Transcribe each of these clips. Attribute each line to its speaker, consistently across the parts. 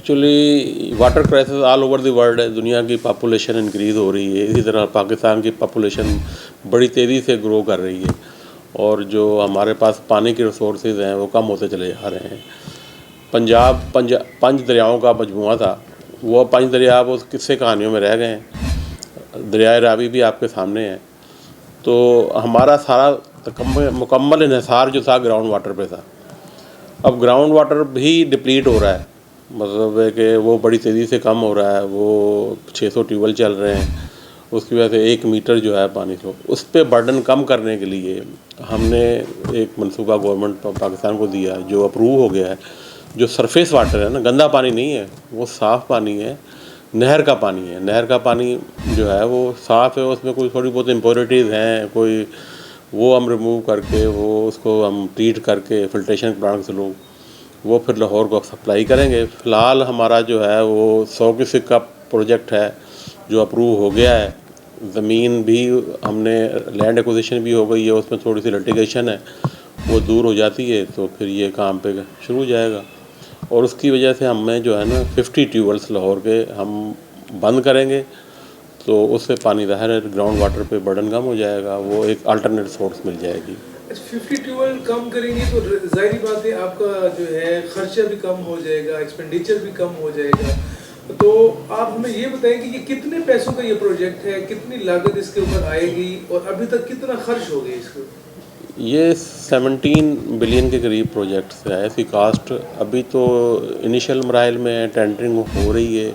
Speaker 1: Actually water crisis all over the world है। दुनिया की पॉपुलेशन इंक्रीज़ हो रही है, इसी तरह पाकिस्तान की पॉपुलेशन बड़ी तेज़ी से ग्रो कर रही है और जो हमारे पास पानी के रिसोर्सेज हैं वो कम होते चले जा रहे हैं। पंज दरियाओं का मजमुआ था, वो पंज दरिया वो किस्से कहानियों में रह गए हैं। दरियाए रावी भी आपके सामने है। तो हमारा सारा मुकम्मल इन्हिसार जो था ग्राउंड वाटर पे था। अब ग्राउंड वाटर भी डिप्लीट हो रहा है, मतलब है कि वो बड़ी तेज़ी से कम हो रहा है। वो 600 ट्यूबवेल चल रहे हैं, उसकी वजह से 1 मीटर जो है पानी को, उस पर बर्डन कम करने के लिए हमने एक मंसूबा गवर्नमेंट पाकिस्तान को दिया जो अप्रूव हो गया है। जो सरफेस वाटर है ना, गंदा पानी नहीं है, वो साफ़ पानी है, नहर का पानी है। नहर का पानी जो है वो साफ़ है, उसमें कोई थोड़ी बहुत इम्प्योरिटीज़ हैं, कोई वो हम रिमूव करके वो उसको हम ट्रीट करके फिल्ट्रेशन प्लांट से लोग वो फिर लाहौर को सप्लाई करेंगे। फ़िलहाल हमारा जो है वो 100 क्यूसेक का प्रोजेक्ट है जो अप्रूव हो गया है। ज़मीन भी हमने लैंड एक्विजिशन भी हो गई है, उसमें थोड़ी सी लिटिगेशन है, वो दूर हो जाती है तो फिर ये काम पे शुरू हो जाएगा। और उसकी वजह से हमें जो है ना 50 ट्यूबवेल्स लाहौर के हम बंद करेंगे, तो उससे पानी ज़ाहिर है ग्राउंड वाटर पे बर्डन कम हो जाएगा, वो एक अल्टरनेट सोर्स मिल जाएगी।
Speaker 2: 50 ट्यूबवेल कम करेंगे तो जाहिर बात है आपका जो है खर्चा भी कम हो जाएगा, एक्सपेंडिचर भी कम हो जाएगा। तो आप हमें ये बताएं कि ये कितने पैसों का ये प्रोजेक्ट है, कितनी लागत इसके ऊपर आएगी और अभी तक कितना खर्च हो गया इसके ऊपर?
Speaker 1: ये 17 बिलियन के करीब प्रोजेक्ट्स है। इसकी कास्ट अभी तो इनिशियल मराइल में टेंडरिंग हो रही है,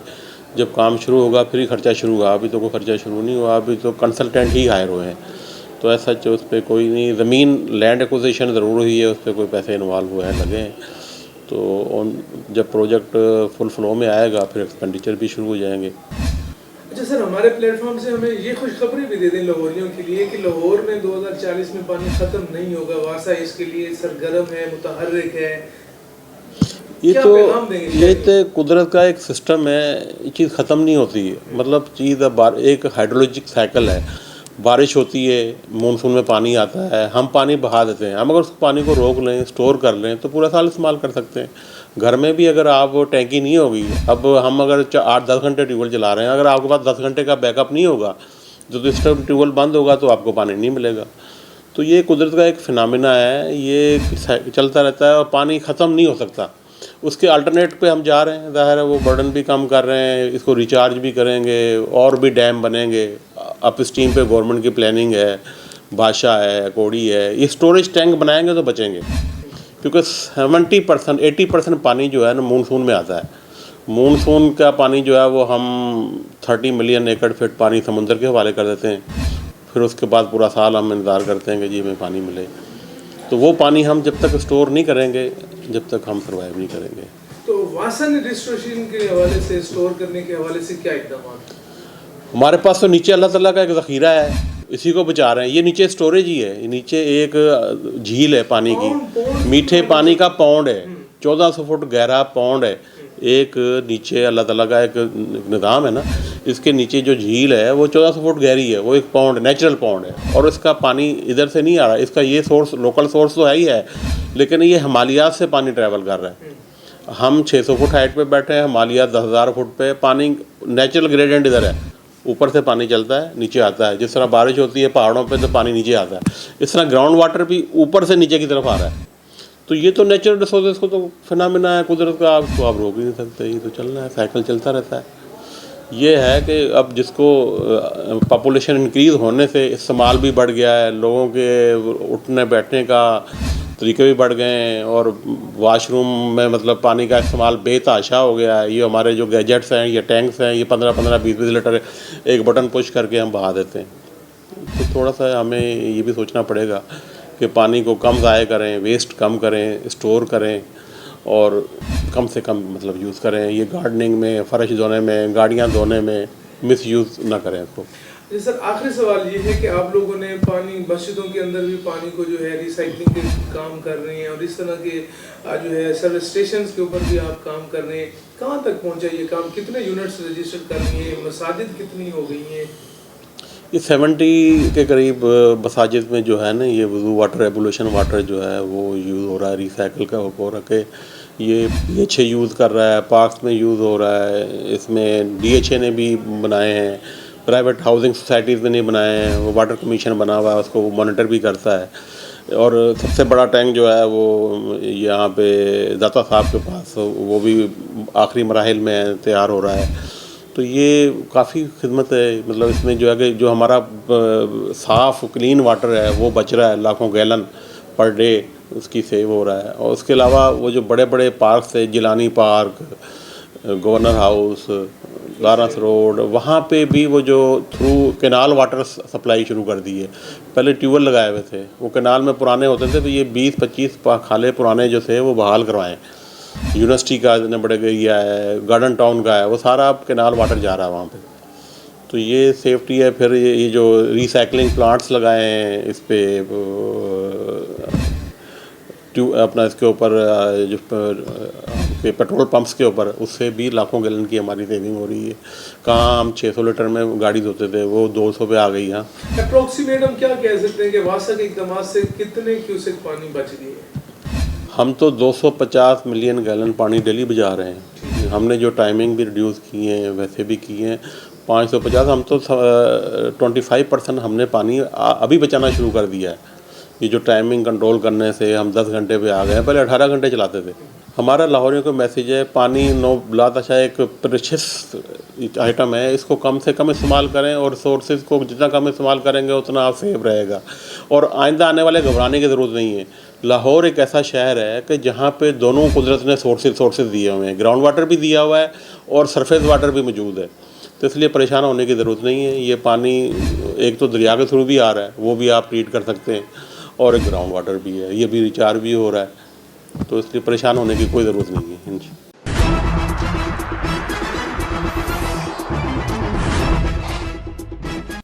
Speaker 1: जब काम शुरू होगा फिर ही खर्चा शुरू होगा। अभी तो कोई खर्चा शुरू नहीं हुआ, अभी तो कंसल्टेंट ही हायर हुए हैं। तो ऐसा उस पर कोई नहीं, ज़मीन लैंड एक्विजिशन ज़रूर हुई है, उस पर कोई पैसे इन्वॉल्व हुए हैं लगे हैं। तो जब प्रोजेक्ट फुल फ्लो में आएगा फिर एक्सपेंडिचर भी शुरू हो जाएंगे।
Speaker 2: अच्छा सर, हमारे प्लेटफॉर्म से हमें ये खुशखबरी भी दे दें लाहौरियों के लिए कि लाहौर में 2040 में पानी ख़त्म नहीं होगा। वासा इसके लिए सरगर्म है, मुतहर्रिक है।
Speaker 1: ये तो कुदरत का एक सिस्टम है, ये चीज़ ख़त्म नहीं होती है। मतलब चीज़ अब एक हाइड्रोलॉजिक साइकिल है, बारिश होती है, मानसून में पानी आता है, हम पानी बहा देते हैं। हम अगर उस पानी को रोक लें, स्टोर कर लें तो पूरा साल इस्तेमाल कर सकते हैं। घर में भी अगर आप टैंकी नहीं होगी, अब हम अगर 8-10 घंटे ट्यूबवेल चला रहे हैं, अगर आपके पास 10 घंटे का बैकअप नहीं होगा तो इस टाइम ट्यूबवेल बंद होगा तो आपको पानी नहीं मिलेगा। तो ये कुदरत का एक फिनोमेना है, ये चलता रहता है और पानी ख़त्म नहीं हो सकता। उसके अल्टरनेट पे हम जा रहे हैं, ज़ाहिर है वो बर्डन भी कम कर रहे हैं, इसको रिचार्ज भी करेंगे और भी डैम बनेंगे। अप स्ट्रीम पे गवर्नमेंट की प्लानिंग है, बादशाह है, कोड़ी है, ये स्टोरेज टैंक बनाएंगे तो बचेंगे। क्योंकि 70% 80% पानी जो है ना मानसून में आता है। मानसून का पानी जो है वो हम 30 मिलियन एकड़ फीट पानी समुंदर के हवाले कर देते हैं। फिर उसके बाद पूरा साल हम इंतज़ार करते हैं कि जी हमें पानी मिले। तो वो पानी हम जब तक स्टोर नहीं करेंगे, जब तक हम सर्वाइव नहीं करेंगे।
Speaker 2: तो वासन डिस्ट्रीब्यूशन के हवाले से, स्टोर करने के हवाले से क्या इक़दाम?
Speaker 1: हमारे पास तो नीचे अल्लाह ताला का एक ज़ख़ीरा है, इसी को बचा रहे हैं। ये नीचे स्टोरेज ही है, ये नीचे एक झील है पानी की, मीठे पानी का पौंड है, 1400 फुट गहरा पौंड है। एक नीचे अल्लाह ताला का एक निज़ाम है ना, इसके नीचे जो झील है वो 1400 फुट गहरी है, वो एक पौंड, नेचुरल पौंड है। और इसका पानी इधर से नहीं आ रहा, इसका ये सोर्स लोकल सोर्स तो है ही है, लेकिन ये हिमालयात से पानी ट्रैवल कर रहा है। हम 600 फुट हाइट पे बैठे हैं, हिमालयात 10,000 फुट पे। पानी नेचुरल ग्रेडियंट इधर है, ऊपर से पानी चलता है, नीचे आता है। जिस तरह बारिश होती है पहाड़ों पे तो पानी नीचे आता है, इस तरह ग्राउंड वाटर भी ऊपर से नीचे की तरफ आ रहा है। तो ये तो नेचुरल रिसोर्सेज को तो फिनोमेना है कुदरत का, आपको आप रोक ही नहीं सकते, ये तो चलना है, साइकिल चलता रहता है। ये है कि अब जिसको पॉपुलेशन इंक्रीज़ होने से इस्तेमाल भी बढ़ गया है, लोगों के उठने बैठने का तरीके भी बढ़ गए हैं और वाशरूम में मतलब पानी का इस्तेमाल बेतहाशा हो गया है। ये हमारे जो गैजेट्स हैं, ये टैंक्स हैं, ये 15-15 20-20 लीटर एक बटन पुश करके हम बहा देते हैं। तो थोड़ा सा हमें ये भी सोचना पड़ेगा कि पानी को कम ज़ाया करें, वेस्ट कम करें, स्टोर करें और कम से कम मतलब यूज़ करें। ये गार्डनिंग में, फ़र्श धोने में, गाड़ियाँ धोने में मिस यूज़ ना करें इसको।
Speaker 2: जी सर, आखिरी सवाल ये है कि आप लोगों ने पानी, मस्जिदों के अंदर भी पानी को जो है रिसाइकलिंग के काम कर रहे हैं और इस तरह के जो है सर्विस स्टेशन के ऊपर भी आप काम कर रहे हैं। कहाँ तक पहुँचा ये काम? कितने यूनिट्स रजिस्टर कर लिए हैं? मसाजिद कितनी हो गई हैं?
Speaker 1: ये 70 के करीब मसाजिद में जो है ना, ये वुज़ू वाटर, एबुलेशन वाटर जो है वो यूज़ हो रहा है, रिसाइकिल का हो रहा है। ये DHA यूज़ कर रहा है, पार्क्स में यूज़ हो रहा है। इसमें DHA ने भी बनाए हैं, प्राइवेट हाउसिंग सोसाइटीज़ में नहीं बनाए हैं। वो वाटर कमीशन बना हुआ है, उसको मॉनिटर भी करता है। और सबसे बड़ा टैंक जो है वो यहाँ पे दाता साहब के पास, वो भी आखिरी मराहिल में तैयार हो रहा है। तो ये काफ़ी खिदमत है, मतलब इसमें जो है कि जो हमारा साफ़ क्लीन वाटर है वो बच रहा है, लाखों गैलन पर डे उसकी सेव हो रहा है। और उसके अलावा वो जो बड़े बड़े पार्क थे, Jilani park, governor house, Lawrence road, वहाँ पे भी वो जो थ्रू कैनाल वाटर सप्लाई शुरू कर दी है। पहले ट्यूबवेल लगाए हुए थे, वो कैनाल में पुराने होते थे, तो ये 20-25 खाले पुराने जो थे वो बहाल करवाएं। यूनिवर्सिटी का इतने बड़े एरिया है, गार्डन टाउन का है, वो सारा अब कैनाल वाटर जा रहा है वहाँ पे। तो ये सेफ्टी है। फिर ये जो रिसाइकलिंग प्लांट्स लगाए हैं इस पे अपना इसके ऊपर जो पेट्रोल पंप्स के ऊपर, उससे भी लाखों गैलन की हमारी सेविंग हो रही है। कहाँ हम 600 लीटर में गाड़ी धोते थे, वो 200 पे आ गई। यहाँ
Speaker 2: अप्रोक्सीमेट हम क्या कह सकते हैं कि वासा के इकदाम से कितने क्यूसेक पानी बच गई है?
Speaker 1: हम तो 250 मिलियन गैलन पानी डेली बचा रहे हैं। हमने जो टाइमिंग भी रिड्यूस की है, वैसे भी की हैं 550। हम तो 25% हमने पानी अभी बचाना शुरू कर दिया है। ये जो टाइमिंग कंट्रोल करने से हम 10 घंटे पे आ गए हैं, पहले 18 घंटे चलाते थे। हमारा लाहौरियों को मैसेज है, पानी नो बिलातशा एक प्रेशियस आइटम है, इसको कम से कम इस्तेमाल करें, और सोर्सेज को जितना कम इस्तेमाल करेंगे उतना आप सेफ रहेगा। और आइंदा आने वाले घबराने की ज़रूरत नहीं है। लाहौर एक ऐसा शहर है कि जहाँ पे दोनों कुदरत ने सोर्सेज दिए हुए हैं, ग्राउंड वाटर भी दिया हुआ है और सरफेस वाटर भी मौजूद है। तो इसलिए परेशान होने की ज़रूरत नहीं है। ये पानी एक तो दरिया के थ्रू भी आ रहा है, वो भी आप ट्रीट कर सकते हैं, और एक ग्राउंड वाटर भी है, ये भी रिचार्ज भी हो रहा है। तो इसलिए परेशान होने की कोई ज़रूरत नहीं है।